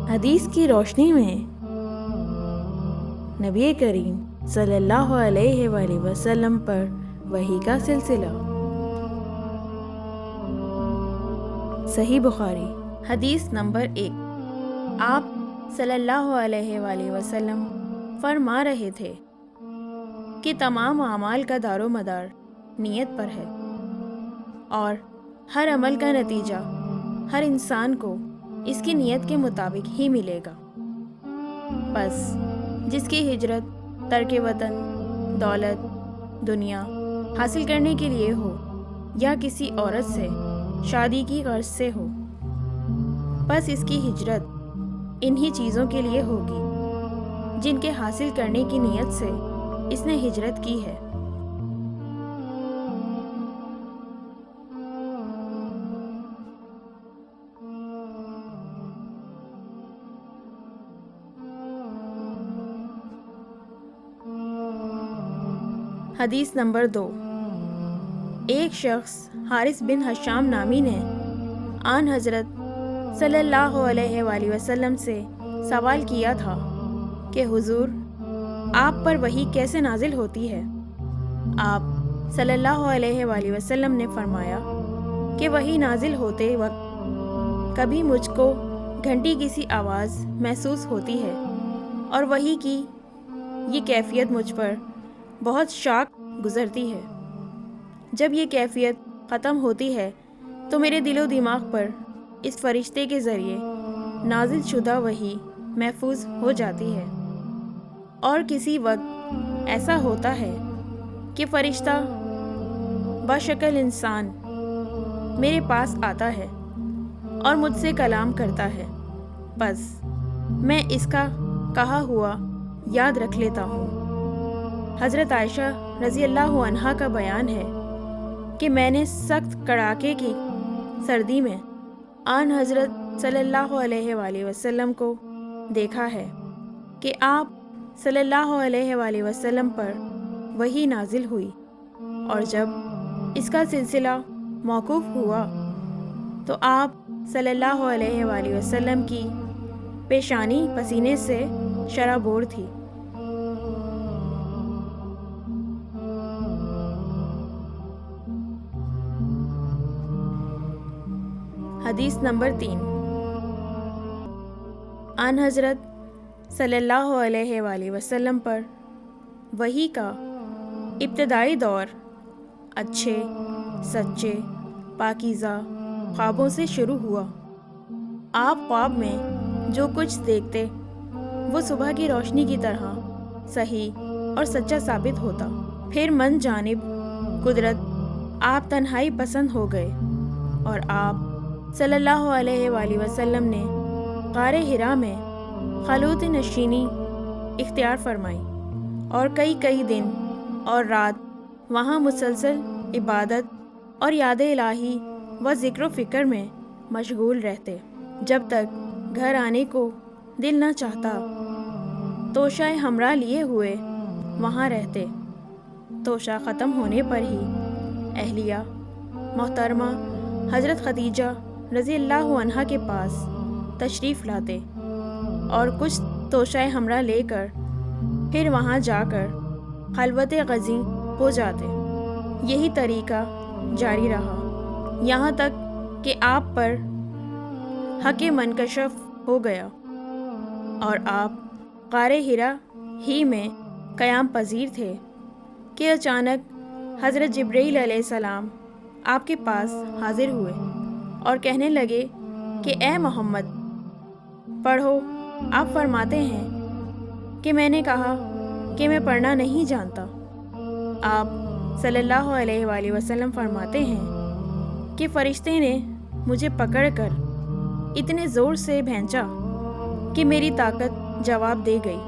حدیث کی روشنی میں نبی کریم صلی اللہ علیہ وآلہ وسلم پر وحی کا سلسلہ۔ صحیح بخاری حدیث نمبر 1۔ آپ صلی اللہ علیہ وآلہ وسلم فرما رہے تھے کہ تمام اعمال کا دار و مدار نیت پر ہے، اور ہر عمل کا نتیجہ ہر انسان کو اس کی نیت کے مطابق ہی ملے گا۔ بس جس کی ہجرت ترک وطن، دولت، دنیا حاصل کرنے کے لیے ہو یا کسی عورت سے شادی کی غرض سے ہو، بس اس کی ہجرت انہی چیزوں کے لیے ہوگی جن کے حاصل کرنے کی نیت سے اس نے ہجرت کی ہے۔ حدیث نمبر 2۔ ایک شخص حارث بن حشام نامی نے آن حضرت صلی اللہ علیہ وآلہ وسلم سے سوال کیا تھا کہ حضور، آپ پر وحی کیسے نازل ہوتی ہے؟ آپ صلی اللہ علیہ وآلہ وسلم نے فرمایا کہ وحی نازل ہوتے وقت کبھی مجھ کو گھنٹی کی سی آواز محسوس ہوتی ہے، اور وحی کی یہ کیفیت مجھ پر بہت شاق گزرتی ہے۔ جب یہ کیفیت ختم ہوتی ہے تو میرے دل و دماغ پر اس فرشتے کے ذریعے نازل شدہ وحی محفوظ ہو جاتی ہے، اور کسی وقت ایسا ہوتا ہے کہ فرشتہ بشکل انسان میرے پاس آتا ہے اور مجھ سے کلام کرتا ہے، بس میں اس کا کہا ہوا یاد رکھ لیتا ہوں۔ حضرت عائشہ رضی اللہ عنہا کا بیان ہے کہ میں نے سخت کڑاکے کی سردی میں آن حضرت صلی اللہ علیہ وآلہ وسلم کو دیکھا ہے کہ آپ صلی اللہ علیہ وآلہ وسلم پر وحی نازل ہوئی، اور جب اس کا سلسلہ موقوف ہوا تو آپ صلی اللہ علیہ وآلہ وسلم کی پیشانی پسینے سے شرابور تھی۔ حدیث نمبر 3۔ آن حضرت صلی اللہ علیہ وآلہ وسلم پر وحی کا ابتدائی دور اچھے، سچے، پاکیزہ خوابوں سے شروع ہوا۔ آپ خواب میں جو کچھ دیکھتے وہ صبح کی روشنی کی طرح صحیح اور سچا ثابت ہوتا۔ پھر من جانب قدرت آپ تنہائی پسند ہو گئے، اور آپ صلی اللہ علیہ وآلہ وسلم نے غار حرا میں خلوت نشینی اختیار فرمائی، اور کئی دن اور رات وہاں مسلسل عبادت اور یاد الہی و ذکر و فکر میں مشغول رہتے، جب تک گھر آنے کو دل نہ چاہتا۔ توشہ حمراء لیے ہوئے وہاں رہتے۔ توشہ ختم ہونے پر ہی اہلیہ محترمہ حضرت خدیجہ رضی اللہ عنہا کے پاس تشریف لاتے، اور کچھ توشہ حمراء لے کر پھر وہاں جا کر خلوت غزیں ہو جاتے۔ یہی طریقہ جاری رہا یہاں تک کہ آپ پر حق منکشف ہو گیا، اور آپ غار حرا ہی میں قیام پذیر تھے کہ اچانک حضرت جبرائیل علیہ السلام آپ کے پاس حاضر ہوئے اور کہنے لگے کہ اے محمد، پڑھو۔ آپ فرماتے ہیں کہ میں نے کہا کہ میں پڑھنا نہیں جانتا۔ آپ صلی اللہ علیہ وآلہ وسلم فرماتے ہیں کہ فرشتے نے مجھے پکڑ کر اتنے زور سے بھینچا کہ میری طاقت جواب دے گئی۔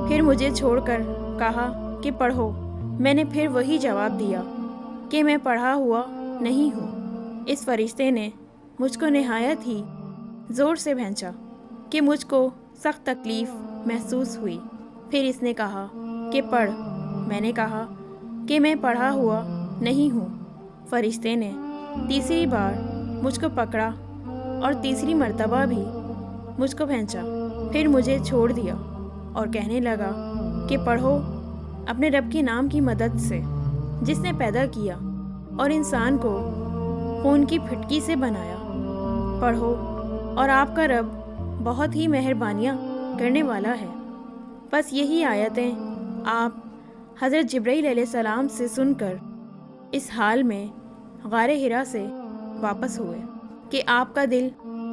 پھر مجھے چھوڑ کر کہا کہ پڑھو۔ میں نے پھر وہی جواب دیا کہ میں پڑھا ہوا نہیں ہوں۔ اس فرشتے نے مجھ کو نہایت ہی زور سے بھینچا کہ مجھ کو سخت تکلیف محسوس ہوئی۔ پھر اس نے کہا کہ پڑھ۔ میں نے کہا کہ میں پڑھا ہوا نہیں ہوں۔ فرشتے نے تیسری بار مجھ کو پکڑا اور تیسری مرتبہ بھی مجھ کو بھینچا۔ پھر مجھے چھوڑ دیا اور کہنے لگا کہ پڑھو اپنے رب کے نام کی مدد سے، جس نے پیدا کیا اور انسان کو خون کی پھٹکی سے بنایا۔ پڑھو اور آپ کا رب بہت ہی مہربانیاں کرنے والا ہے۔ بس یہی آیتیں آپ حضرت جبرائیل علیہ السلام سے سن کر اس حال میں غار حرا سے واپس ہوئے کہ آپ کا دل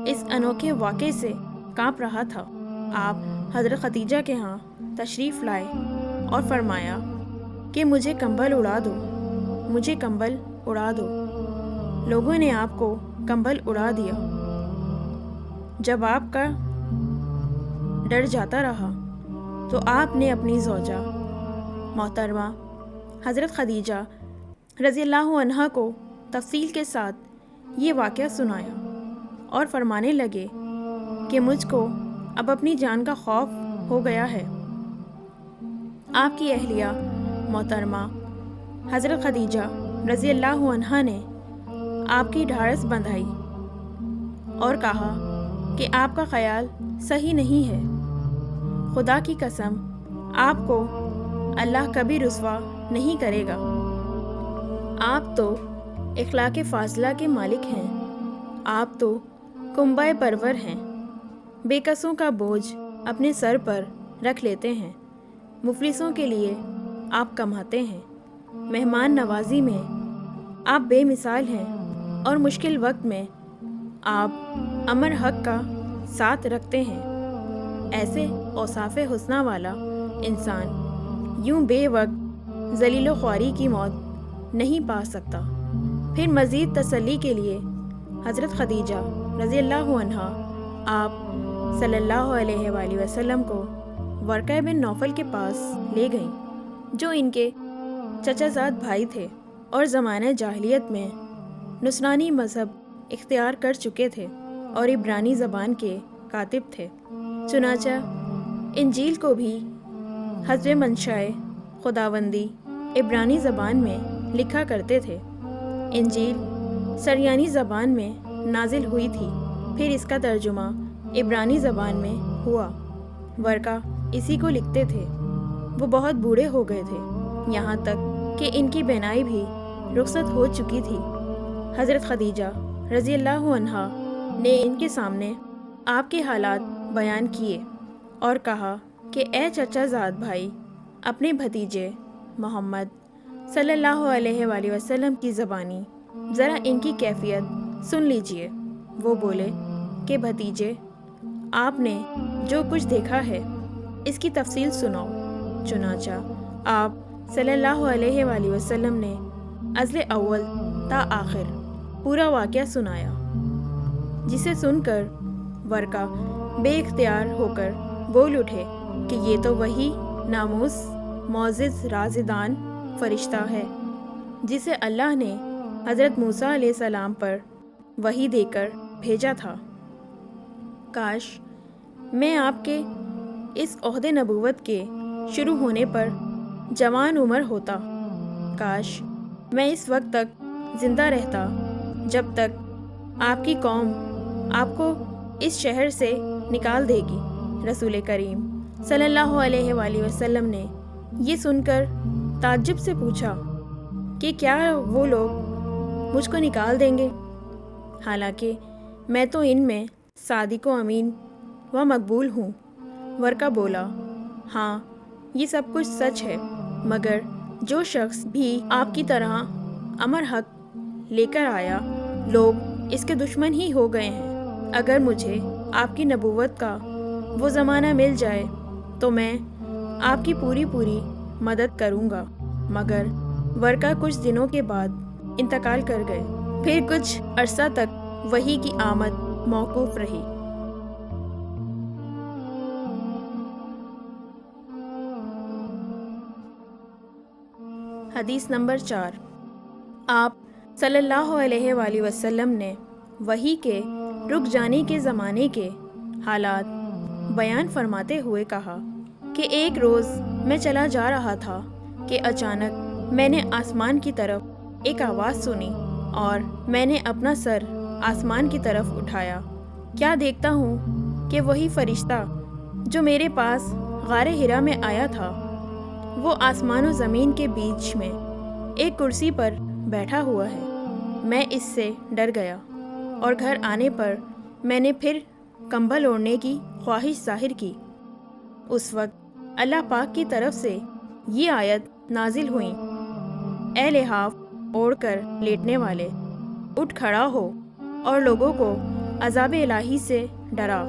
اس انوکھے واقعے سے کانپ رہا تھا۔ آپ حضرت خدیجہ کے ہاں تشریف لائے اور فرمایا کہ مجھے کمبل اڑا دو، مجھے کمبل اڑا دو۔ لوگوں نے آپ کو کمبل اڑا دیا۔ جب آپ کا ڈر جاتا رہا تو آپ نے اپنی زوجہ محترمہ حضرت خدیجہ رضی اللہ عنہا کو تفصیل کے ساتھ یہ واقعہ سنایا اور فرمانے لگے کہ مجھ کو اب اپنی جان کا خوف ہو گیا ہے۔ آپ کی اہلیہ محترمہ حضرت خدیجہ رضی اللہ عنہا نے آپ کی ڈھارس بندھائی اور کہا کہ آپ کا خیال صحیح نہیں ہے، خدا کی قسم آپ کو اللہ کبھی رسوا نہیں کرے گا۔ آپ تو اخلاق فاضلہ کے مالک ہیں، آپ تو کنبہ پرور ہیں، بے کسوں کا بوجھ اپنے سر پر رکھ لیتے ہیں، مفلسوں کے لیے آپ کماتے ہیں، مہمان نوازی میں آپ بے مثال ہیں اور مشکل وقت میں آپ امر حق کا ساتھ رکھتے ہیں۔ ایسے اوصاف حسنہ والا انسان یوں بے وقت ذلیل و خواری کی موت نہیں پا سکتا۔ پھر مزید تسلی کے لیے حضرت خدیجہ رضی اللہ عنہا آپ صلی اللہ علیہ وآلہ وسلم کو ورقہ بن نوفل کے پاس لے گئیں، جو ان کے چچا زاد بھائی تھے اور زمانہ جاہلیت میں نصرانی مذہب اختیار کر چکے تھے اور عبرانی زبان کے کاتب تھے۔ چنانچہ انجیل کو بھی حسب منشائے خداوندی عبرانی زبان میں لکھا کرتے تھے۔ انجیل سریانی زبان میں نازل ہوئی تھی، پھر اس کا ترجمہ عبرانی زبان میں ہوا۔ ورقہ اسی کو لکھتے تھے۔ وہ بہت بوڑھے ہو گئے تھے، یہاں تک کہ ان کی بینائی بھی رخصت ہو چکی تھی۔ حضرت خدیجہ رضی اللہ عنہا نے ان کے سامنے آپ کے حالات بیان کیے اور کہا کہ اے چچا زاد بھائی، اپنے بھتیجے محمد صلی اللہ علیہ وآلہ وسلم کی زبانی ذرا ان کی کیفیت سن لیجئے۔ وہ بولے کہ بھتیجے، آپ نے جو کچھ دیکھا ہے اس کی تفصیل سناؤ۔ چنانچہ آپ صلی اللہ علیہ وآلہ وسلم نے ازل اول تا آخر پورا واقعہ سنایا، جسے سن کر ورقہ بے اختیار ہو کر بول اٹھے کہ یہ تو وہی ناموس معزز رازدان فرشتہ ہے جسے اللہ نے حضرت موسیٰ علیہ السلام پر وحی دے کر بھیجا تھا۔ کاش میں آپ کے اس عہد نبوت کے شروع ہونے پر جوان عمر ہوتا، کاش میں اس وقت تک زندہ رہتا جب تک آپ کی قوم آپ کو اس شہر سے نکال دے گی۔ رسول کریم صلی اللہ علیہ وآلہ وسلم نے یہ سن کر تعجب سے پوچھا کہ کیا وہ لوگ مجھ کو نکال دیں گے، حالانکہ میں تو ان میں صادق و امین و مقبول ہوں۔ ورقہ بولا، ہاں یہ سب کچھ سچ ہے، مگر جو شخص بھی آپ کی طرح امر حق لے کر آیا، لوگ اس کے دشمن ہی ہو گئے ہیں۔ اگر مجھے آپ کی نبوت کا وہ زمانہ مل جائے تو میں آپ کی پوری مدد کروں گا۔ مگر ورقہ کچھ دنوں کے بعد انتقال کر گئے۔ پھر کچھ عرصہ تک وحی کی آمد موقوف رہی۔ حدیث نمبر 4۔ آپ صلی اللہ علیہ وآلہ وسلم نے وحی کے رک جانے کے زمانے کے حالات بیان فرماتے ہوئے کہا کہ ایک روز میں چلا جا رہا تھا کہ اچانک میں نے آسمان کی طرف ایک آواز سنی اور میں نے اپنا سر آسمان کی طرف اٹھایا۔ کیا دیکھتا ہوں کہ وہی فرشتہ جو میرے پاس غار ہرا میں آیا تھا وہ آسمان و زمین کے بیچ میں ایک کرسی پر بیٹھا ہوا ہے۔ میں اس سے ڈر گیا اور گھر آنے پر میں نے پھر کمبل اوڑھنے کی خواہش ظاہر کی۔ اس وقت اللہ پاک کی طرف سے یہ آیت نازل ہوئی: اے لحاف اوڑھ کر لیٹنے والے، اٹھ کھڑا ہو اور لوگوں کو عذاب الہی سے ڈرا،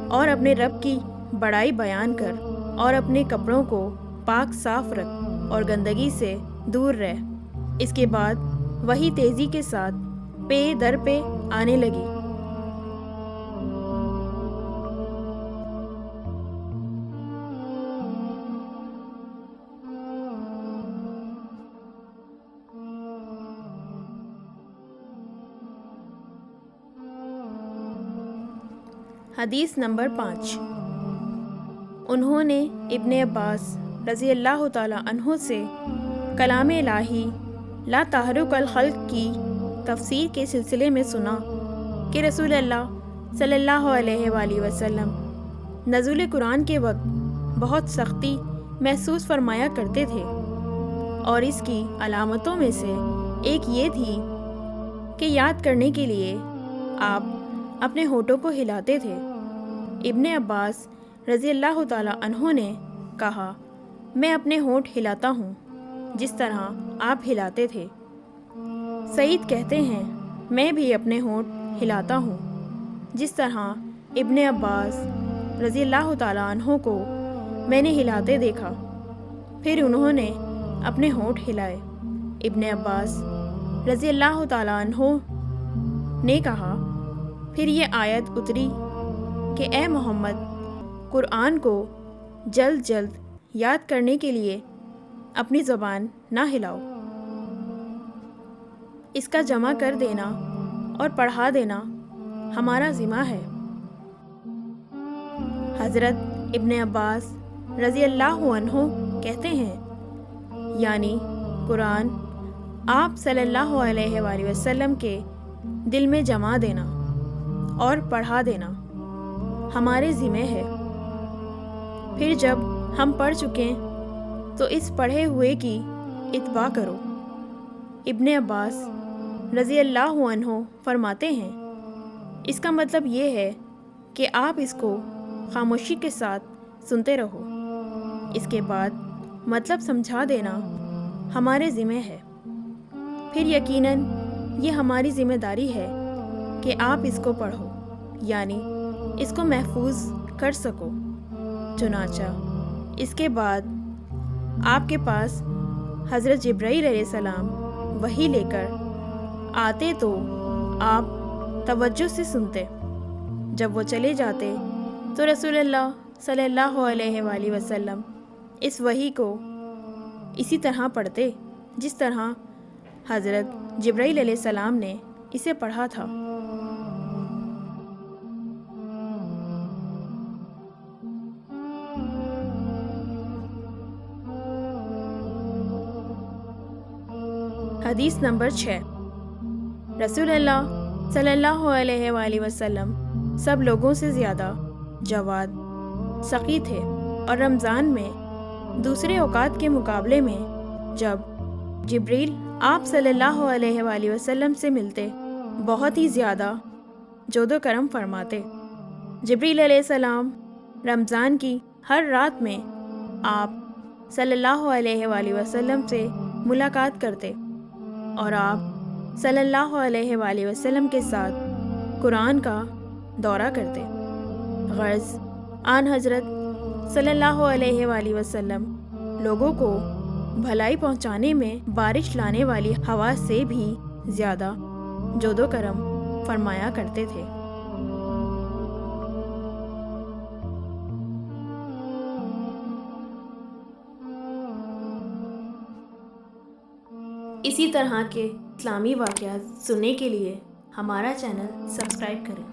اور اپنے رب کی بڑائی بیان کر، اور اپنے کپڑوں کو پاک صاف رکھ اور گندگی سے دور رہ۔ اس کے بعد وہی تیزی کے ساتھ پے در پہ آنے لگی۔ حدیث نمبر 5۔ انہوں نے ابن عباس رضی اللہ تعالیٰ عنہ سے کلام الہی لا تحرک الخلق کی تفسیر کے سلسلے میں سنا کہ رسول اللہ صلی اللہ علیہ وآلہ وسلم نزول قرآن کے وقت بہت سختی محسوس فرمایا کرتے تھے، اور اس کی علامتوں میں سے ایک یہ تھی کہ یاد کرنے کے لیے آپ اپنے ہونٹوں کو ہلاتے تھے۔ ابن عباس رضی اللہ تعالیٰ عنہ نے کہا، میں اپنے ہونٹ ہلاتا ہوں جس طرح آپ ہلاتے تھے۔ سعید کہتے ہیں، میں بھی اپنے ہونٹ ہلاتا ہوں جس طرح ابن عباس رضی اللہ تعالیٰ عنہ کو میں نے ہلاتے دیکھا۔ پھر انہوں نے اپنے ہونٹ ہلائے۔ ابن عباس رضی اللہ تعالیٰ عنہ نے کہا، پھر یہ آیت اتری کہ اے محمد، قرآن کو جلد جلد یاد کرنے کے لیے اپنی زبان نہ ہلاؤ، اس کا جمع کر دینا اور پڑھا دینا ہمارا ذمہ ہے۔ حضرت ابن عباس رضی اللہ عنہ کہتے ہیں، یعنی قرآن آپ صلی اللہ علیہ وآلہ وسلم کے دل میں جما دینا اور پڑھا دینا ہمارے ذمہ ہے۔ پھر جب ہم پڑھ چکیں تو اس پڑھے ہوئے کی اتباع کرو۔ ابن عباس رضی اللہ عنہ فرماتے ہیں، اس کا مطلب یہ ہے کہ آپ اس کو خاموشی کے ساتھ سنتے رہو، اس کے بعد مطلب سمجھا دینا ہمارے ذمہ ہے۔ پھر یقیناً یہ ہماری ذمہ داری ہے کہ آپ اس کو پڑھو، یعنی اس کو محفوظ کر سکو۔ چنانچہ اس کے بعد آپ کے پاس حضرت جبرائیل علیہ السلام وحی لے کر آتے تو آپ توجہ سے سنتے، جب وہ چلے جاتے تو رسول اللہ صلی اللہ علیہ وآلہ وسلم اس وحی کو اسی طرح پڑھتے جس طرح حضرت جبرائیل علیہ السلام نے اسے پڑھا تھا۔ حدیث نمبر 6۔ رسول اللہ صلی اللہ علیہ وآلہ وسلم سب لوگوں سے زیادہ جواد، سخی تھے، اور رمضان میں دوسرے اوقات کے مقابلے میں جب جبریل آپ صلی اللہ علیہ وآلہ وسلم سے ملتے بہت ہی زیادہ جود و کرم فرماتے۔ جبریل علیہ السلام رمضان کی ہر رات میں آپ صلی اللہ علیہ وآلہ وسلم سے ملاقات کرتے اور آپ صلی اللہ علیہ وآلہ وسلم کے ساتھ قرآن کا دورہ کرتے۔ غرض آن حضرت صلی اللہ علیہ وآلہ وسلم لوگوں کو بھلائی پہنچانے میں بارش لانے والی ہوا سے بھی زیادہ جود و کرم فرمایا کرتے تھے۔ اسی طرح کے اسلامی واقعات سننے کے لیے ہمارا چینل سبسکرائب کریں۔